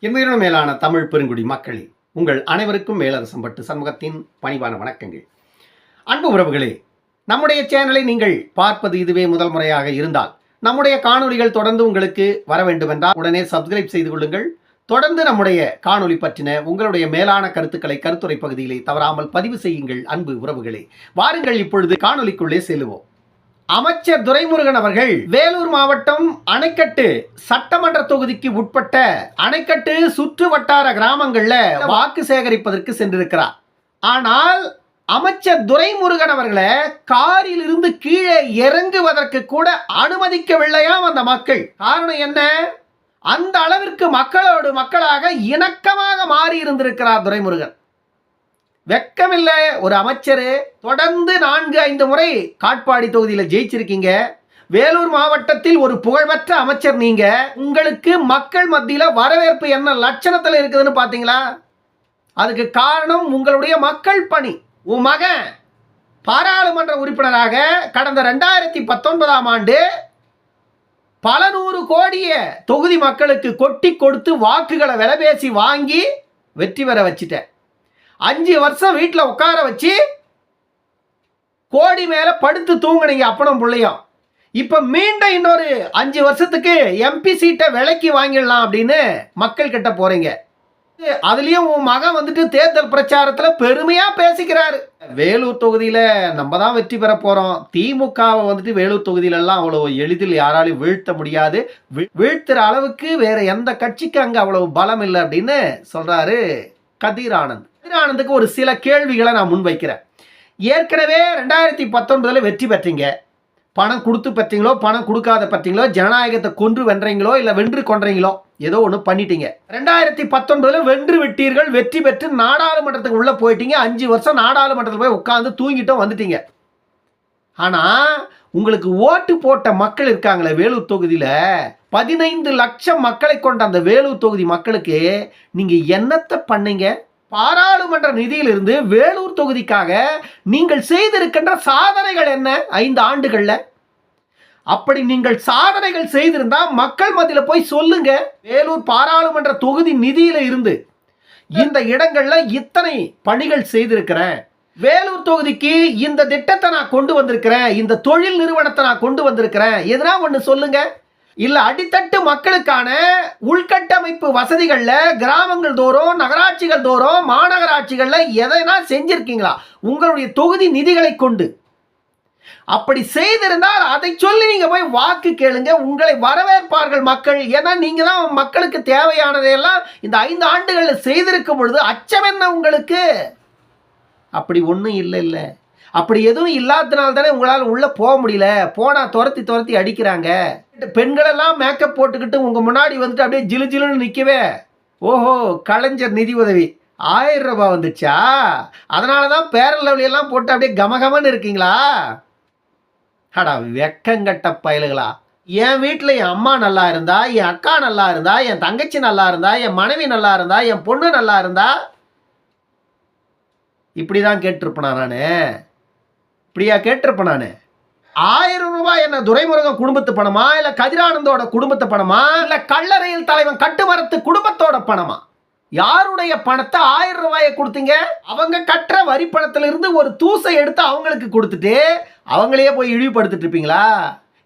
என்பதனும் மேலான தமிழ் பெருங்குடி மக்களே, உங்கள் அனைவருக்கும் மேலரசம்பட்டு சண்முகத்தின் பணிவான வணக்கங்கள். அன்பு உறவுகளே, நம்முடைய சேனலை நீங்கள் பார்ப்பது இதுவே முதல் முறையாக இருந்தால் நம்முடைய காணொளிகள் தொடர்ந்து உங்களுக்கு வர வேண்டுமென்றால் உடனே சப்ஸ்கிரைப் செய்து கொள்ளுங்கள். தொடர்ந்து நம்முடைய காணொளி பற்றின உங்களுடைய மேலான கருத்துக்களை கருத்துரை பகுதியிலே தவறாமல் பதிவு செய்யுங்கள். அன்பு உறவுகளே, வாருங்கள் இப்பொழுது காணொளிக்குள்ளே செல்லுவோம். அமைச்சர் துரைமுருகன் அவர்கள் வேலூர் மாவட்டம் அணைக்கட்டு சட்டமன்ற தொகுதிக்கு உட்பட்ட அணைக்கட்டு சுற்று வட்டார கிராமங்களில் வாக்கு சேகரிப்பதற்கு சென்றிருக்கிறார். ஆனால் அமைச்சர் துரைமுருகன் அவர்களை காரில் இருந்து கீழே இறங்குவதற்கு கூட அனுமதிக்கவில்லையாம் அந்த மக்கள். காரணம் என்ன? அந்த அளவிற்கு மக்களோடு மக்களாக இணக்கமாக மாறி இருந்திருக்கிறார் துரைமுருகன். வெக்கமில்லை ஒரு அமைச்சர். தொடர்ந்து 4-5 முறை காட்பாடி தொகுதியில் ஜெயிச்சிருக்கீங்க. வேலூர் மாவட்டத்தில் ஒரு புகழ்பெற்ற அமைச்சர் நீங்க. உங்களுக்கு மக்கள் மத்தியில் வரவேற்பு என்ன லட்சணத்தில் இருக்குதுன்னு பார்த்தீங்களா? அதுக்கு காரணம் உங்களுடைய மக்கள் பணி. உன் மகன் பாராளுமன்ற உறுப்பினராக கடந்த 2019ஆம் ஆண்டு பல 100 கோடியை தொகுதி மக்களுக்கு கொட்டி கொடுத்து வாக்குகளை விலை பேசி வாங்கி வெற்றி பெற வச்சுட்டேன். 5 வருஷம் வீட்டில் உட்கார வச்சு கோடி மேலே படுத்து தூங்குனீங்க அப்பனும் பிள்ளையும். இப்போ மீண்டும் இன்னொரு 5 வருஷத்துக்கு எம்பி சீட்டை விலைக்கு வாங்கிடலாம் அப்படின்னு மக்கள் கிட்ட போறீங்க. அதுலேயும் உன் மகன் வந்துட்டு தேர்தல் பிரச்சாரத்தில் பெருமையாக பேசிக்கிறாரு. வேலூர் தொகுதியில் நம்ம தான் வெற்றி பெற போகிறோம். திமுகவை வந்துட்டு வேலூர் தொகுதியிலெல்லாம் அவ்வளோ எளிதில் யாராலையும் வீழ்த்த முடியாது. வீழ்த்துற அளவுக்கு வேற எந்த கட்சிக்கு அங்கே அவ்வளவு பலம் இல்லை அப்படின்னு சொல்கிறாரு கதிர் ஆனந்த். ஆனந்துக்கு ஒரு சில கேள்விகளை நான் முன்வைக்கிறேன். ஏற்கனவே 2019 வெற்றி பெற்றீங்க. பணம் கொடுத்து பெற்றீங்களோ பணம் கொடுக்காத பெற்றீங்களோ, ஜனநாயகத்தை கொன்று வென்றீங்களோ இல்லை வென்று கொன்றீங்களோ, ஏதோ ஒன்று பண்ணிட்டீங்க. 2019 வென்று விட்டீர்கள். வெற்றி பெற்று நாடாளுமன்றத்துக்கு உள்ள போயிட்டீங்க. 5 வருஷம் நாடாளுமன்றத்தில் போய் உட்காந்து தூங்கிட்டோம் வந்துட்டீங்க. ஆனால் உங்களுக்கு ஓட்டு போட்ட மக்கள் இருக்காங்களே வேலூர் தொகுதியில், 15 லட்சம் மக்களை கொண்ட அந்த வேலூர் தொகுதி மக்களுக்கு நீங்கள் என்னத்தை பண்ணீங்க? பாராளுமன்ற நிதியிலிருந்து வேலூர் தொகுதிக்காக நீங்கள் செய்திருக்கின்ற சாதனைகள் என்ன 5 ஆண்டுகளில்? அப்படி நீங்கள் சாதனைகள் செய்திருந்தா மக்கள் மத்தியில் போய் சொல்லுங்க. வேலூர் பாராளுமன்ற தொகுதி நிதியில இருந்து இந்த இடங்கள்ல இத்தனை பணிகள் செய்திருக்கிறேன், வேலூர் தொகுதிக்கு இந்த திட்டத்தை நான் கொண்டு வந்திருக்கிறேன், இந்த தொழில் நிறுவனத்தை நான் கொண்டு வந்திருக்கிறேன், எதனா ஒன்று சொல்லுங்க. இல்ல அடித்தட்டு மக்களுக்கான உள்கட்டமைப்பு வசதிகள்ல கிராமங்கள் தோறும், நகராட்சிகள் தோறும், மாநகராட்சிகள்ல எதனா செஞ்சிருக்கீங்களா உங்களுடைய தொகுதி நிதிகளை கொண்டு? அப்படி செய்திருந்தால் அதை சொல்லி நீங்க போய் வாக்கு கேளுங்க. உங்களை வரவேற்பார்கள் மக்கள். ஏன்னா நீங்க தான் மக்களுக்கு தேவையானதையெல்லாம் இந்த 5 ஆண்டுகளில் செய்திருக்கும் பொழுது அச்சம் என்ன உங்களுக்கு? அப்படி ஒன்றும் இல்லை. அப்படி எதுவும் இல்லாதனால தானே உங்களால் உள்ளே போக முடியல. போனால் துரத்தி அடிக்கிறாங்க. பெண்களெல்லாம் மேக்கப் போட்டுக்கிட்டு உங்கள் முன்னாடி வந்துட்டு அப்படியே ஜிலு ஜிலுன்னு நிற்கவே, ஓஹோ கலைஞர் நிதி உதவி 1000 ரூபாய் வந்துச்சா, அதனால தான் பேரளவுலையெல்லாம் போட்டு அப்படியே கமகமன்னு இருக்கீங்களா? அடா வெக்கங்கட்ட பயலுகளா. என் வீட்டில் என் அம்மா நல்லா இருந்தா, என் அக்கா நல்லா இருந்தா, என் தங்கச்சி நல்லா இருந்தா, என் மனைவி நல்லா இருந்தா, என் பொண்ணு நல்லா இருந்தா, இப்படி தான் கேட்டிருப்பேனா நான்? இப்படியா கேட்டிருப்பேன் நான்? 1000 ரூபாய் என்ன துரைமுருகன் குடும்பத்து பணமா, இல்ல கதிரானந்தோட குடும்பத்து பணமா, இல்ல கல்லறையில் தலைவன் கட்டுமரத்து குடும்பத்தோட பணமா? யாருடைய பணத்தை 1000 ரூபாயை கொடுத்தீங்க? அவங்க கட்டுற வரி பணத்திலிருந்து ஒரு தூசை எடுத்து அவங்களுக்கு கொடுத்துட்டு அவங்களையே போய் இழிவுபடுத்திட்டு இருப்பீங்களா?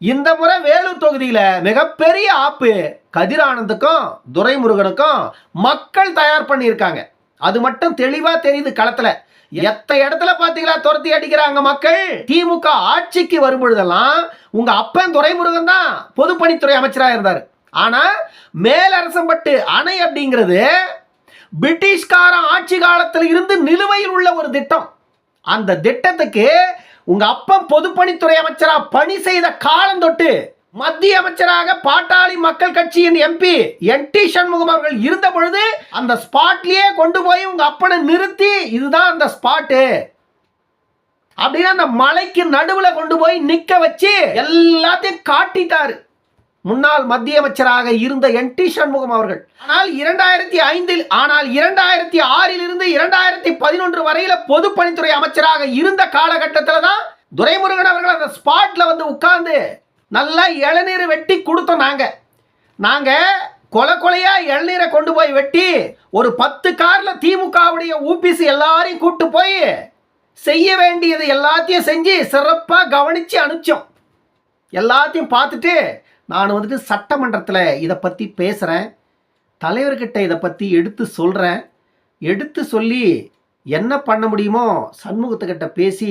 இந்த முறை வேலூர் தொகுதியில மிகப்பெரிய ஆப்பு கதிரானந்துக்கும் துரைமுருகனுக்கும் மக்கள் தயார் பண்ணியிருக்காங்க. அது மட்டும் தெளிவா தெரியுது களத்துல. எத்த இடத்துல பாத்தீங்களா துரத்தி அடிக்கிறாங்க மக்கள். திமுக ஆட்சிக்கு வரும்பொழுதெல்லாம் உங்க அப்பன் துரைமுருகன் தான் பொதுப்பணித்துறை அமைச்சராக இருந்தார். ஆனா மேலரசம்பட்டு அணை அப்படிங்கிறது பிரிட்டிஷ்கார ஆட்சி காலத்தில் இருந்து நிலுவையில் உள்ள ஒரு திட்டம். அந்த திட்டத்துக்கு உங்க அப்பன் பொதுப்பணித்துறை அமைச்சரா பணி செய்த காலம் தொட்டு மத்திய அமைச்சராக பாட்டாளி மக்கள் கட்சியின் எம்பி என்.டி. சண்முகம் அவர்கள் இருந்த பொழுது அந்த ஸ்பாட்லயே கொண்டு போய் உங்க அப்பனை நிறுத்தி, இதுதான் அந்த ஸ்பாட்டு அப்படின்னா அந்த மலைக்கு நடுவில் கொண்டு போய் நிக்க வச்சு எல்லாத்தையும் காட்டிட்டாரு முன்னாள் மத்திய அமைச்சராக இருந்த என்.டி. சண்முகம் அவர்கள். ஆனால் 2005 ஆனால் 2006 இருந்து 2011 வரையில பொதுப்பணித்துறை அமைச்சராக இருந்த காலகட்டத்தில் தான் துரைமுருகன் அவர்கள் அந்த ஸ்பாட்ல வந்து உட்கார்ந்து நல்லா இளநீர் வெட்டி கொடுத்தோம். நாங்கள் கொலை கொலையா இளநீரை கொண்டு போய் வெட்டி ஒரு 10 கார்ல திமுகவுடைய ஊபிசி எல்லாரையும் கூட்டு போய் செய்ய வேண்டியது எல்லாத்தையும் செஞ்சு சிறப்பாக கவனிச்சு அனுப்பிச்சோம். எல்லாத்தையும் பார்த்துட்டு நான் வந்துட்டு சட்டமன்றத்தில் இதை பற்றி பேசுகிறேன், தலைவர்கிட்ட இதை பற்றி எடுத்து சொல்கிறேன். எடுத்து சொல்லி என்ன பண்ண முடியுமோ சண்முகத்துக்கிட்ட பேசி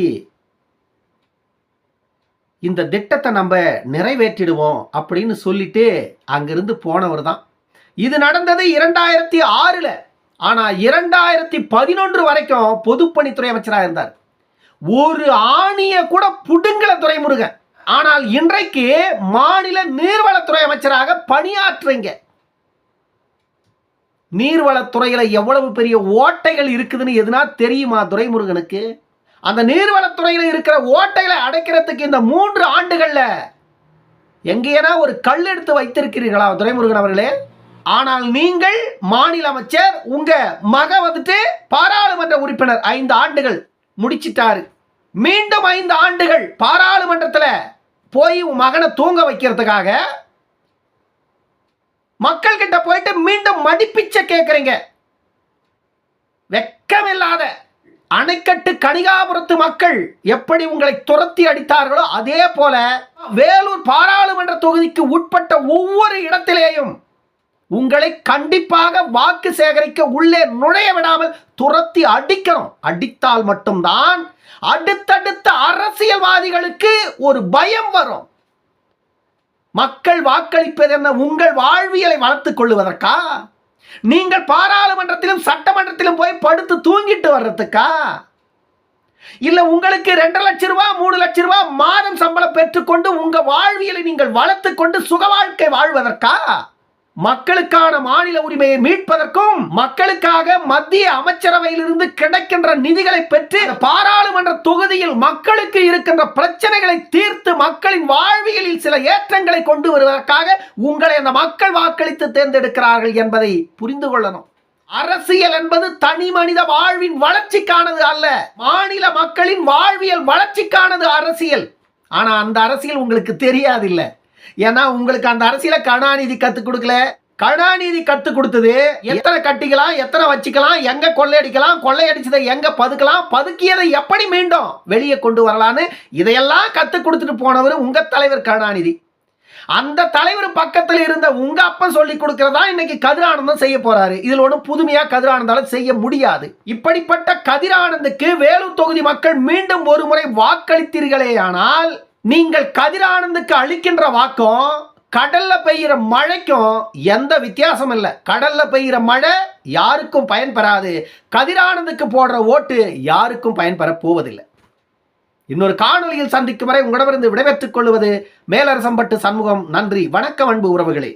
இந்த திட்டத்தை நம்ம நிறைவேற்றிடுவோம் அப்படின்னு சொல்லிட்டு அங்கிருந்து போனவர் தான். இது நடந்தது 2006. ஆனால் 2011 வரைக்கும் பொதுப்பணித்துறை அமைச்சராக இருந்தார். ஒரு ஆணிய கூட புடுங்கல துரைமுருகன். ஆனால் இன்றைக்கு மாநில நீர்வளத்துறை அமைச்சராக பணியாற்றுங்க. நீர்வளத்துறையில எவ்வளவு பெரிய ஓட்டைகள் இருக்குதுன்னு எதுனா தெரியுமா துரைமுருகனுக்கு? அந்த நீர்வளத்துறையில இருக்கிற ஓட்டைகளை அடைக்கிறதுக்கு இந்த 3 ஆண்டுகள்ல எங்கேனா ஒரு கல் எடுத்து வைத்திருக்கிறீர்களா துரைமுருகன் அவர்களே? ஆனால் நீங்கள் மாநில அமைச்சர், உங்க மக வந்துட்டு பாராளுமன்ற உறுப்பினர் 5 ஆண்டுகள் முடிச்சிட்டாரு. மீண்டும் 5 ஆண்டுகள் பாராளுமன்றத்தில் போய் உன் மகனை தூங்க வைக்கிறதுக்காக மக்கள் கிட்ட போயிட்டு மீண்டும் மடிப்பிச்சை கேட்குறீங்க. வெக்கமில்லாத அணைக்கட்டு கனிகாபுரத்து மக்கள் எப்படி உங்களை துரத்தி அடித்தார்களோ அதே போல வேலூர் பாராளுமன்ற தொகுதிக்கு உட்பட்ட ஒவ்வொரு இடத்திலேயும் உங்களை கண்டிப்பாக வாக்கு சேகரிக்க உள்ளே நுழைய விடாமல் துரத்தி அடிக்கணும். அடித்தால் மட்டும்தான் அடுத்தடுத்த அரசியல்வாதிகளுக்கு ஒரு பயம் வரும். மக்கள் வாக்களிப்பது என்ன? உங்கள் வாழ்வியலை வளர்த்துக் கொள்வதற்கா? நீங்கள் பாராளுமன்றத்திலும் சட்டமன்றத்திலும் போய் படுத்து தூங்கிட்டு வர்றதுக்கா? இல்ல உங்களுக்கு 2 லட்சம் ரூபாய் 3 லட்சம் ரூபாய் மாதம் சம்பளம் பெற்றுக்கொண்டு உங்க வாழ்வியலை நீங்கள் வளர்த்துக் கொண்டு சுக வாழ்க்கை வாழ்வதற்கா? மக்களுக்கான மாநில உரிமையை மீட்பதற்கும் மக்களுக்காக மத்திய அமைச்சரவையிலிருந்து கிடைக்கின்ற நிதிகளை பெற்று பாராளுமன்ற தொகுதியில் மக்களுக்கு இருக்கின்ற பிரச்சனைகளை தீர்த்து மக்களின் வாழ்வியலில் சில ஏற்றங்களை கொண்டு வருவதற்காக உங்களை அந்த மக்கள் வாக்களித்து தேர்ந்தெடுக்கிறார்கள் என்பதை புரிந்து கொள்ளணும். அரசியல் என்பது தனி மனித வாழ்வின் வளர்ச்சிக்கானது அல்ல, மாநில மக்களின் வாழ்வியல் வளர்ச்சிக்கானது அரசியல். ஆனா அந்த அரசியல் உங்களுக்கு தெரியாது. இல்ல, ஏன்னா உங்களுக்கு அந்த அரசியலை கருணாநிதி கத்துக் கொடுக்கல. கருணாநிதி கத்துக் கொடுத்தது எத்தனை கட்டிக்கலாம், எத்தனை வச்சுக்கலாம், எங்க கொள்ளையடிக்கலாம், கொள்ளையடிச்சதை எங்க பதுக்கலாம், பதுக்கியதை எப்படி மீண்டும் வெளியே கொண்டு வரலான்னு இதையெல்லாம் கத்துக் கொடுத்துட்டு போனவர் உங்க தலைவர் கருணாநிதி. அந்த தலைவர் பக்கத்தில் இருந்த உங்க அப்பன் சொல்லி கொடுக்கிறதா இன்னைக்கு கதிரானந்தம் செய்ய போறாரு. இதுல ஒன்றும் புதுமையா கதிரானந்தால செய்ய முடியாது. இப்படிப்பட்ட கதிரானந்துக்கு வேலூர் தொகுதி மக்கள் மீண்டும் ஒரு முறை வாக்களித்தீர்களே ஆனால் நீங்கள் கதிரானந்துக்கு அளிக்கின்ற வாக்கும் கடல்ல பெய்கிற மழைக்கும் எந்த வித்தியாசம் இல்லை. கடல்ல பெய்கிற மழை யாருக்கும் பயன் பெறாது, கதிரானந்துக்கு போடுற ஓட்டு யாருக்கும் பயன்பெற போவதில்லை. இன்னொரு காணொலியில் சந்திக்கும் வரை உங்களிடமிருந்து விடைபெற்றுக் கொள்வது மேலரசம்பட்டு சண்முகம். நன்றி, வணக்கம் அன்பு உறவுகளே.